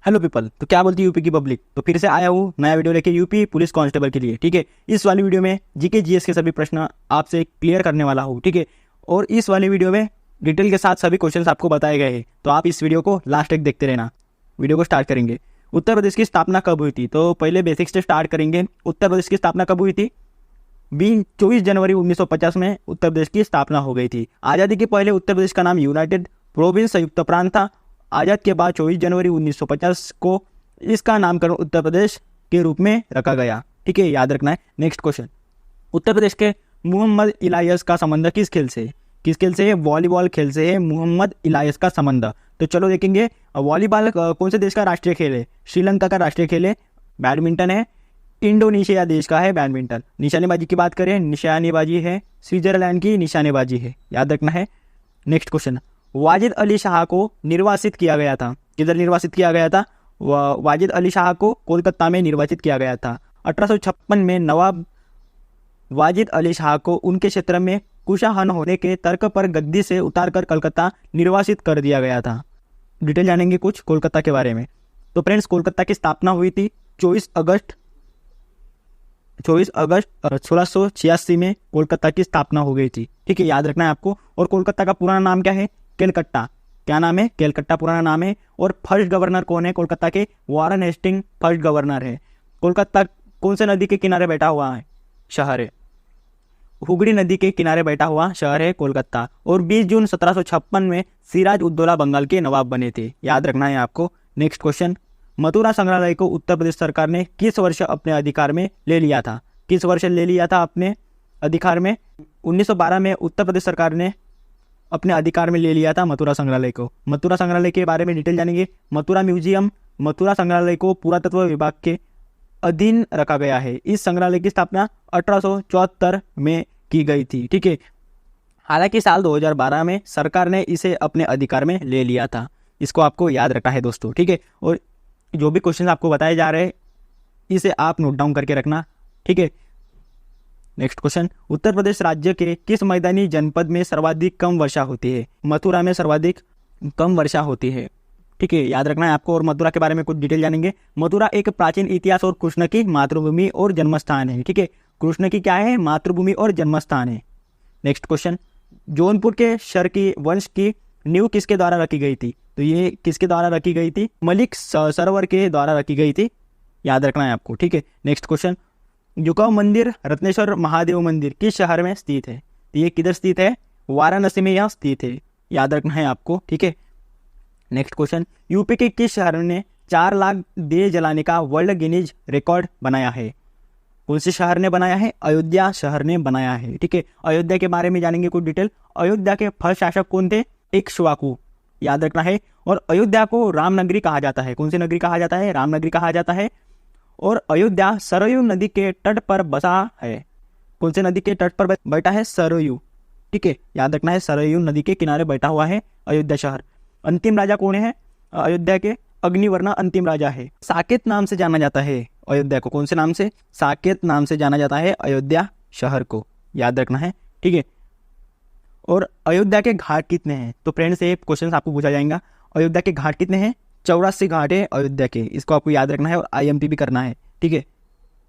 Hello people, तो क्या बोलती है यूपी की पब्लिक। तो फिर से आया हूँ नया वीडियो लेके यूपी पुलिस कांस्टेबल के लिए। ठीक है, इस वाली वीडियो में जीके जीएस के सभी प्रश्न आपसे क्लियर करने वाला हूँ। ठीक है, और इस वाली वीडियो में डिटेल के साथ सभी क्वेश्चंस आपको बताए गए हैं, तो आप इस वीडियो को लास्ट तक देखते रहना। वीडियो को स्टार्ट करेंगे। उत्तर प्रदेश की स्थापना कब हुई थी? तो पहले बेसिक्स से स्टार्ट करेंगे। उत्तर प्रदेश की स्थापना कब हुई थी? 24 जनवरी 1950 में उत्तर प्रदेश की स्थापना हो गई थी। आज़ादी के पहले उत्तर प्रदेश का नाम यूनाइटेड प्रोविंस संयुक्त प्रांत था। आज़ाद के बाद 24 जनवरी 1950 को इसका नामकरण उत्तर प्रदेश के रूप में रखा गया। ठीक है, याद रखना है। नेक्स्ट क्वेश्चन, उत्तर प्रदेश के मोहम्मद इलायस का संबंध किस खेल से? किस खेल से है? वॉलीबॉल खेल से है मोहम्मद इलायस का संबंध। तो चलो देखेंगे, वॉलीबॉल कौन से देश का राष्ट्रीय खेल है? श्रीलंका का राष्ट्रीय खेल है। बैडमिंटन है इंडोनेशिया देश का है बैडमिंटन। निशानेबाजी की बात करें, निशानेबाजी है स्विट्जरलैंड की निशानेबाजी है, याद रखना है। नेक्स्ट क्वेश्चन, वाजिद अली शाह को निर्वासित किया गया था। किधर निर्वासित किया गया था? वाजिद अली शाह को कोलकाता में निर्वाचित किया गया था। 1856 में नवाब वाजिद अली शाह को उनके क्षेत्र में कुशाहन होने के तर्क पर गद्दी से उतारकर कलकत्ता निर्वासित कर दिया गया था। डिटेल जानेंगे कुछ कोलकाता के बारे में। तो फ्रेंड्स, कोलकाता की स्थापना हुई थी 24 अगस्त 1686 में कोलकाता की स्थापना हो गई थी। ठीक है, याद रखना है आपको। और कोलकाता का पुराना नाम क्या है? केलकट्टा। क्या नाम है? केलकट्टा पुराना नाम है। और फर्स्ट गवर्नर कौन है कोलकाता के? वारन हेस्टिंग फर्स्ट गवर्नर है। कोलकाता कौन से नदी के किनारे बैठा हुआ है शहर है? हुगली नदी के किनारे बैठा हुआ शहर है कोलकाता। और 20 जून 1756 में सिराज उद्दौला बंगाल के नवाब बने थे, याद रखना है आपको। नेक्स्ट क्वेश्चन, मथुरा संग्रहालय को उत्तर प्रदेश सरकार ने किस वर्ष अपने अधिकार में ले लिया था? किस वर्ष ले लिया था अपने अधिकार में? 1912 में उत्तर प्रदेश सरकार ने अपने अधिकार में ले लिया था मथुरा संग्रहालय को। मथुरा संग्रहालय के बारे में डिटेल जानेंगे। मथुरा म्यूजियम मथुरा संग्रहालय को पुरातत्व विभाग के अधीन रखा गया है। इस संग्रहालय की स्थापना 1874 में की गई थी। ठीक है, हालांकि साल 2012 में सरकार ने इसे अपने अधिकार में ले लिया था। इसको आपको याद रखना है दोस्तों। ठीक है, और जो भी क्वेश्चन आपको बताए जा रहे हैं इसे आप नोट डाउन करके रखना। ठीक है, नेक्स्ट क्वेश्चन, उत्तर प्रदेश राज्य के किस मैदानी जनपद में सर्वाधिक कम वर्षा होती है? मथुरा में सर्वाधिक कम वर्षा होती है। ठीक है, याद रखना है आपको। और मथुरा के बारे में कुछ डिटेल जानेंगे। मथुरा एक प्राचीन इतिहास और कृष्ण की मातृभूमि और जन्मस्थान है। ठीक है, कृष्ण की क्या है? मातृभूमि और जन्मस्थान है। नेक्स्ट क्वेश्चन, जौनपुर के शर्की वंश की नींव किसके द्वारा रखी गई थी? तो ये किसके द्वारा रखी गई थी? मलिक सरोवर के द्वारा रखी गई थी, याद रखना है आपको। ठीक है, नेक्स्ट क्वेश्चन, झुकाव मंदिर रत्नेश्वर महादेव मंदिर किस शहर में स्थित है? तो ये किधर स्थित है? वाराणसी में यह स्थित है, याद रखना है आपको। ठीक है, नेक्स्ट क्वेश्चन, यूपी के किस शहर ने 4 लाख दिए जलाने का वर्ल्ड गिनीज रिकॉर्ड बनाया है? कौन से शहर ने बनाया है? अयोध्या शहर ने बनाया है। ठीक है, अयोध्या के बारे में जानेंगे कुछ डिटेल। अयोध्या के फर्स्ट शासक कौन थे? इक्ष्वाकु, याद रखना है। और अयोध्या को रामनगरी कहा जाता है। कौन सी नगरी कहा जाता है? रामनगरी कहा जाता है। और अयोध्या सरयू नदी के तट पर बसा है। कौन से नदी के तट पर बैठा है? सरयू। ठीक है, याद रखना है, सरयू नदी के किनारे बैठा हुआ है अयोध्या शहर। अंतिम राजा कौन है अयोध्या के? अग्निवर्ण अंतिम राजा है। साकेत नाम से जाना जाता है अयोध्या को। कौन से नाम से? साकेत नाम से जाना जाता है अयोध्या शहर को, याद रखना है। ठीक है, और अयोध्या के घाट कितने हैं? तो फ्रेंड्स, ये क्वेश्चन आपको पूछा जाएगा। अयोध्या के घाट कितने हैं? 84 घाट है अयोध्या के। इसको आपको याद रखना है और IMP भी करना है। ठीक है,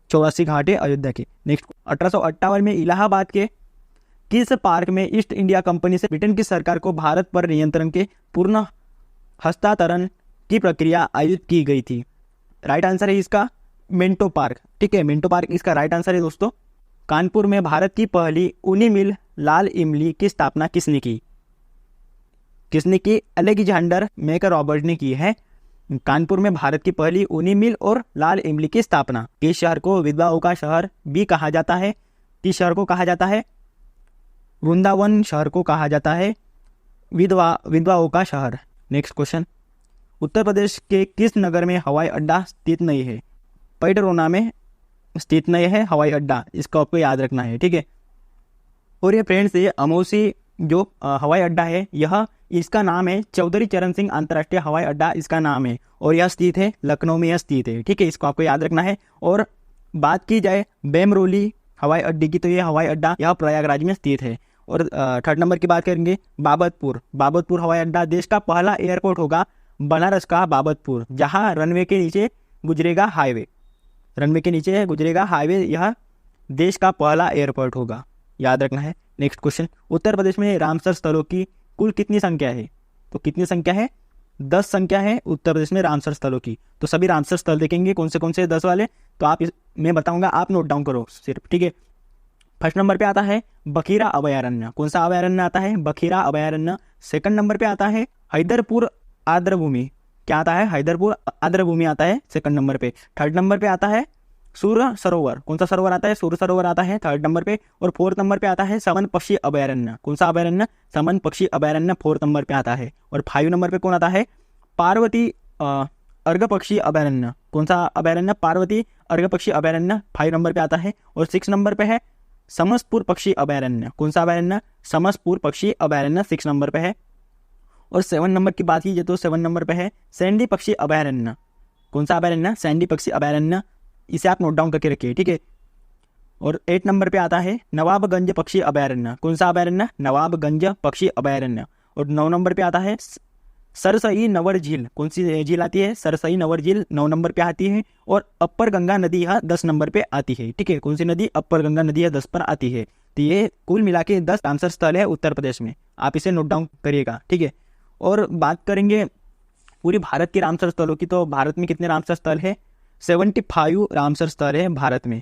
84 घाट है अयोध्या के। नेक्स्ट, 1858 में इलाहाबाद के किस पार्क में ईस्ट इंडिया कंपनी से ब्रिटेन की सरकार को भारत पर नियंत्रण के पूर्ण हस्तांतरण की प्रक्रिया आयोजित की गई थी? राइट आंसर है इसका मिंटो पार्क। ठीक है, मिंटो पार्क इसका राइट आंसर है दोस्तों। कानपुर में भारत की पहली ऊनी मिल लाल इमली की स्थापना किसने की? किसने की? अलेक्जेंडर मैकर रॉबर्ट ने की है। कानपुर में भारत की पहली ऊनी मिल और लाल इमली की स्थापना। किस शहर को विधवाओं का शहर भी कहा जाता है? किस शहर को कहा जाता है? वृंदावन शहर को कहा जाता है विधवाओं का शहर। नेक्स्ट क्वेश्चन, उत्तर प्रदेश के किस नगर में हवाई अड्डा स्थित नहीं है? पैडरोना में स्थित नहीं है हवाई अड्डा, इसको आपको याद रखना है। ठीक है, और ये फ्रेंड्स, ये अमौसी जो हवाई अड्डा है, यह इसका नाम है चौधरी चरण सिंह अंतर्राष्ट्रीय हवाई अड्डा इसका नाम है। और यह स्थित है लखनऊ में, यह स्थित है। ठीक है, इसको आपको याद रखना है। और बात की जाए बेमरोली हवाई अड्डे की, तो यह हवाई अड्डा यह प्रयागराज में स्थित है। और थर्ड नंबर की बात करेंगे बाबतपुर हवाई अड्डा देश का पहला एयरपोर्ट होगा बनारस का बाबतपुर, जहां रनवे के नीचे गुजरेगा हाईवे, रनवे के नीचे गुजरेगा हाईवे, यह देश का पहला एयरपोर्ट होगा, याद रखना है। नेक्स्ट क्वेश्चन, उत्तर प्रदेश में रामसर स्थलों की कुल कितनी संख्या है? तो कितनी संख्या है? 10 संख्या है उत्तर प्रदेश में रामसर स्थलों की। तो सभी रामसर स्थल देखेंगे कौन से 10 वाले, तो आप मैं बताऊंगा, आप नोट डाउन करो सिर्फ, ठीक है। फर्स्ट नंबर पे आता है बखीरा अभयारण्य। कौन सा अभयारण्य आता है? बखीरा अभयारण्य। सेकंड नंबर पे आता है हैदरपुर आर्द्रभूमि। क्या आता है? हैदरपुर आर्द्रभूमि आता है सेकंड नंबर पे। थर्ड नंबर पे आता है सूर्य सरोवर। कौन सा सरोवर आता है? सूर्य सरोवर आता है थर्ड नंबर पे। और फोर्थ नंबर पे आता है समन पक्षी अभयारण्य। कौन सा अभयारण्य? समन पक्षी अभयारण्य फोर्थ नंबर पे आता है। और 5 नंबर पे कौन आता है? पार्वती अर्घ पक्षी अभयारण्य। कौन सा अभयारण्य? पार्वती अर्घ पक्षी अभयारण्य 5 नंबर पे आता है। और 6 नंबर पे है समसपुर पक्षी अभयारण्य। कौन सा अभयारण्य? समसपुर पक्षी अभयारण्य 6 नंबर पे है। और 7 नंबर की बात कीजिए तो 7 नंबर पे है सैंडी पक्षी अभयारण्य। कौन सा अभयारण्य? सैंडी पक्षी अभयारण्य। इसे आप नोट डाउन करके रखिए, ठीक है। और 8 नंबर पे आता है नवाबगंज पक्षी अभयारण्य। कौन सा अभयारण्य? नवाबगंज पक्षी अभयारण्य। और 9 नंबर पे आता है सरसई नवर झील। कौन सी झील आती है? सरसई नवर झील 9 नंबर पे आती है। और अपर गंगा नदी यह 10 नंबर पे आती है, ठीक है। कौन सी नदी? अपर गंगा नदी यह 10 पर आती है। तो ये कुल मिला के 10 रामसर स्थल है उत्तर प्रदेश में, आप इसे नोट डाउन करिएगा, ठीक है। और बात करेंगे पूरी भारत के रामसर स्थलों की, तो भारत में कितने रामसर स्थल है? 75 रामसर स्थल है भारत में।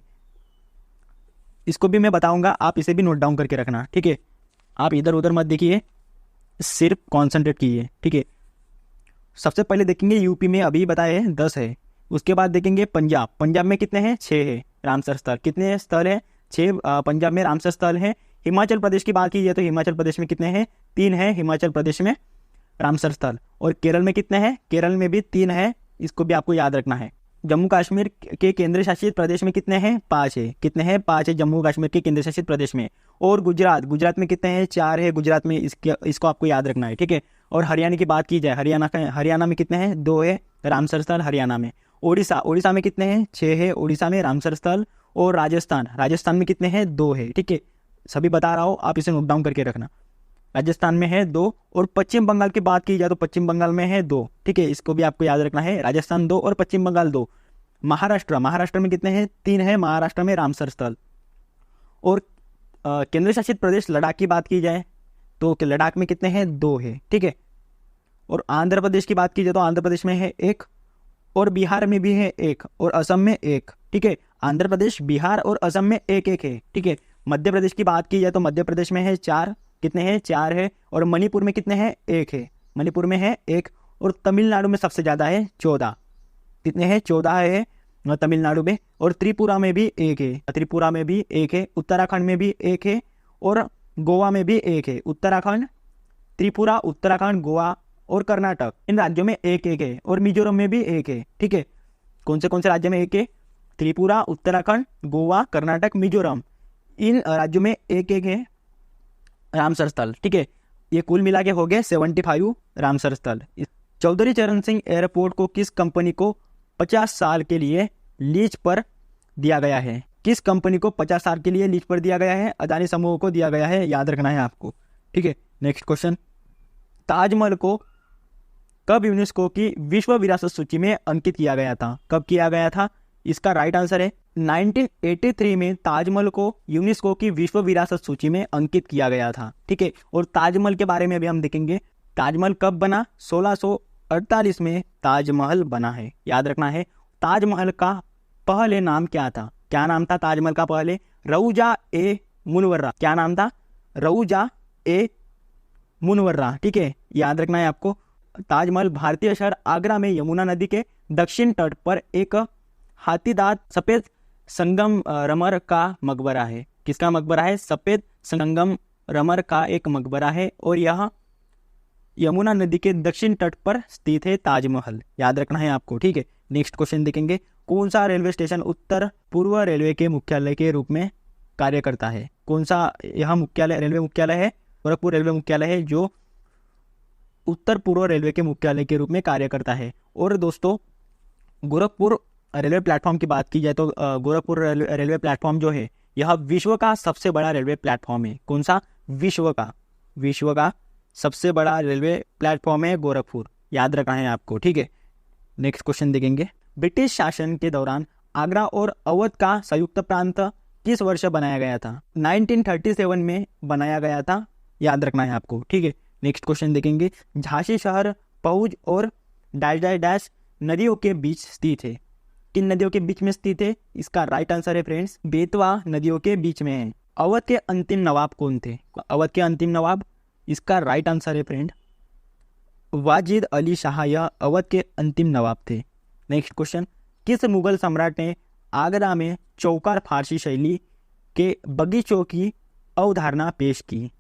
इसको भी मैं बताऊंगा, आप इसे भी नोट डाउन करके रखना, ठीक है। आप इधर उधर मत देखिए, सिर्फ कॉन्सेंट्रेट कीजिए, ठीक है। सबसे पहले देखेंगे यूपी में अभी बताए 10 है। उसके बाद देखेंगे पंजाब। पंजाब में कितने हैं? 6 है रामसर स्थल। कितने स्थल है? 6 पंजाब में रामसर स्थल है। हिमाचल प्रदेश की बात कीजिए तो हिमाचल प्रदेश में कितने हैं? 3 है हिमाचल प्रदेश में रामसर स्थल। और केरल में कितने हैं? केरल में भी 3 है, इसको भी आपको याद रखना है। जम्मू कश्मीर के केंद्र शासित प्रदेश में कितने हैं? 5 है। कितने हैं? 5 है जम्मू कश्मीर के केंद्र शासित प्रदेश में। और गुजरात में कितने हैं? 4 है गुजरात में, इसको आपको याद रखना है, ठीक है। और हरियाणा की बात की जाए, हरियाणा में कितने हैं? 2 है रामसर स्थल हरियाणा में। उड़ीसा में कितने हैं? 6 है उड़ीसा में रामसर स्थल। और राजस्थान में कितने हैं? 2 है, ठीक है। सभी बता रहा हूँ, आप इसे नोट डाउन करके रखना। राजस्थान में है 2। और पश्चिम बंगाल की बात की जाए तो पश्चिम बंगाल में है 2, ठीक है। इसको भी आपको याद रखना है, राजस्थान 2 और पश्चिम बंगाल 2। महाराष्ट्र में कितने हैं? 3 है महाराष्ट्र में रामसर स्थल। और केंद्र शासित प्रदेश लद्दाख की बात की जाए तो लद्दाख में कितने हैं? 2 है, ठीक है। और आंध्र प्रदेश की बात की जाए तो आंध्र प्रदेश में है 1। और बिहार में भी है 1। और असम में 1, ठीक है। आंध्र प्रदेश, बिहार और असम में 1-1 है, ठीक है। मध्य प्रदेश की बात की जाए तो मध्य प्रदेश में है 4। कितने हैं? 4 है। और मणिपुर में कितने हैं? 1 है, मणिपुर में है 1। और तमिलनाडु में सबसे ज़्यादा है 14। कितने हैं? 14 है तमिलनाडु में। और त्रिपुरा में भी 1 है, त्रिपुरा में भी 1 है। उत्तराखंड में भी 1 है। और गोवा में भी 1 है। उत्तराखंड, त्रिपुरा, उत्तराखंड, गोवा और कर्नाटक, इन राज्यों में 1-1 है। और मिजोरम में भी 1 है, ठीक है। कौन से राज्य में 1 है? त्रिपुरा, उत्तराखंड, गोवा, कर्नाटक, मिजोरम, इन राज्यों में 1-1 है रामसर स्थल, ठीक है। ये कुल मिला के हो गए 75 रामसर स्थल। चौधरी चरण सिंह एयरपोर्ट को किस कंपनी को 50 साल के लिए लीज पर दिया गया है? किस कंपनी को 50 साल के लिए लीज पर दिया गया है? अदानी समूह को दिया गया है, याद रखना है आपको, ठीक है। नेक्स्ट क्वेश्चन, ताजमहल को कब यूनेस्को की विश्व विरासत सूची में अंकित किया गया था? कब किया गया था? इसका राइट आंसर है 1983 में ताजमहल को यूनेस्को की विश्व विरासत सूची में अंकित किया गया था, ठीक है। और ताजमहल के बारे में अभी हम देखेंगे। ताजमहल कब बना? 1648 में ताजमहल बना है, याद रखना है। ताजमहल का पहले नाम क्या था? क्या नाम था ताजमहल का पहले? रऊजा ए मुनवर्रा। क्या नाम था? रऊजा ए मुनवर्रा, ठीक है, याद रखना है आपको। ताजमहल भारतीय शहर आगरा में यमुना नदी के दक्षिण तट पर एक हाथीदांत सफेद संगमरमर का मकबरा है। किसका मकबरा है? सफेद संगमरमर का एक मकबरा है। और यह यमुना नदी के दक्षिण तट पर स्थित है ताजमहल, याद रखना है आपको, ठीक है। नेक्स्ट क्वेश्चन देखेंगे, कौन सा रेलवे स्टेशन उत्तर पूर्व रेलवे के मुख्यालय के रूप में कार्य करता है? कौन सा यह मुख्यालय, रेलवे मुख्यालय है? गोरखपुर रेलवे मुख्यालय है, जो उत्तर पूर्व रेलवे के मुख्यालय के रूप में कार्य करता है। और दोस्तों, गोरखपुर रेलवे प्लेटफॉर्म की बात की जाए तो गोरखपुर रेलवे प्लेटफॉर्म जो है यह विश्व का सबसे बड़ा रेलवे प्लेटफॉर्म है। कौन सा? विश्व का सबसे बड़ा रेलवे प्लेटफॉर्म है गोरखपुर, याद रखना है आपको, ठीक है। नेक्स्ट क्वेश्चन देखेंगे, ब्रिटिश शासन के दौरान आगरा और अवध का संयुक्त प्रांत किस वर्ष बनाया गया था? 1937 में बनाया गया था, याद रखना है आपको, ठीक है। नेक्स्ट क्वेश्चन देखेंगे, झांसी शहर पहुज और डैश डैश डैश नदियों के बीच स्थित है। किन नदियों के बीच में स्थित है? इसका राइट आंसर है फ्रेंड्स, बेतवा नदियों के बीच में है। अवध के अंतिम नवाब कौन थे? अवध के अंतिम नवाब, इसका राइट आंसर है फ्रेंड, वाजिद अली शाह, यह अवध के अंतिम नवाब थे। नेक्स्ट क्वेश्चन, किस मुगल सम्राट ने आगरा में चौकार फारसी शैली के बगीचों की अवधारणा पेश की?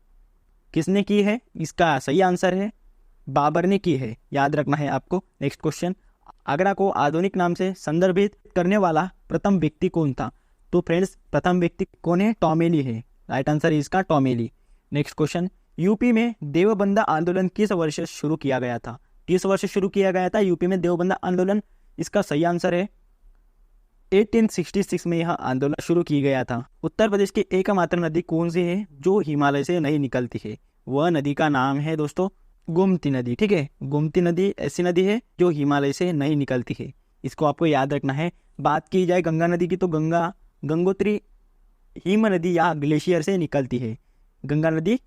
किसने की है? इसका सही आंसर है बाबर ने की है, याद रखना है आपको। नेक्स्ट क्वेश्चन, आगरा को आधुनिक नाम से संदर्भित करने वाला प्रथम व्यक्ति कौन था? तो फ्रेंड्स प्रथम व्यक्ति कौन है? टॉमेली है, राइट आंसर है इसका टॉमेली। नेक्स्ट क्वेश्चन, यूपी में देवबंद आंदोलन किस वर्ष शुरू किया गया था? किस वर्ष शुरू किया गया था यूपी में देवबंद आंदोलन? इसका सही आंसर है 1866 में यह आंदोलन शुरू किया गया था। उत्तर प्रदेश की एकमात्र नदी कौन सी है जो हिमालय से नहीं निकलती है? वह नदी का नाम है दोस्तों गोमती नदी, ठीक है। गोमती नदी ऐसी नदी है जो हिमालय से नहीं निकलती है, इसको आपको याद रखना है। बात की जाए गंगा नदी की तो गंगोत्री हिम नदी या ग्लेशियर से निकलती है। गंगा नदी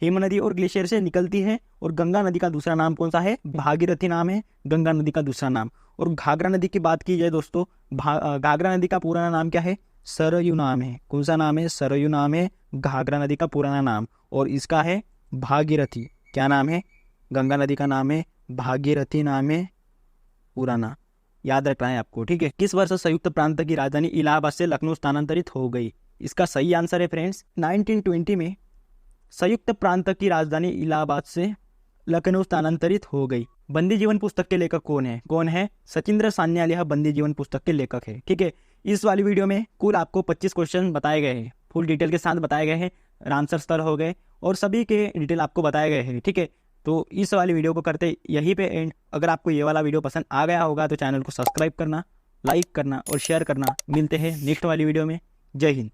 हिम नदी और ग्लेशियर से निकलती है। और गंगा नदी का दूसरा नाम कौन सा है? भागीरथी नाम है गंगा नदी का दूसरा नाम। और घाघरा नदी की बात की जाए दोस्तों, घाघरा नदी का पुराना नाम क्या है? सरयू नाम है। कौन सा नाम है? सरयू नाम है घाघरा नदी का पुराना नाम, और इसका है भागीरथी। क्या नाम है? गंगा नदी का नाम है भागीरथी नाम है पुराना, याद रखना है आपको, ठीक है। किस वर्ष संयुक्त प्रांत की राजधानी इलाहाबाद से लखनऊ स्थानांतरित हो गई? इसका सही आंसर है फ्रेंड्स 1920 में संयुक्त प्रांत की राजधानी इलाहाबाद से लखनऊ स्थानांतरित हो गई। बंदी जीवन पुस्तक के लेखक कौन है? कौन है? सचिंद्र सान्याल यह बंदी जीवन पुस्तक के लेखक है, ठीक है। इस वाली वीडियो में कुल आपको 25 क्वेश्चन बताए गए हैं, फुल डिटेल के साथ बताए गए हैं, आंसर स्तर हो गए और सभी के डिटेल आपको बताए गए हैं, ठीक है। तो इस वाली वीडियो को करते यहीं पे एंड। अगर आपको ये वाला वीडियो पसंद आ गया होगा तो चैनल को सब्सक्राइब करना, लाइक करना और शेयर करना। मिलते हैं नेक्स्ट वाली वीडियो में। जय हिंद।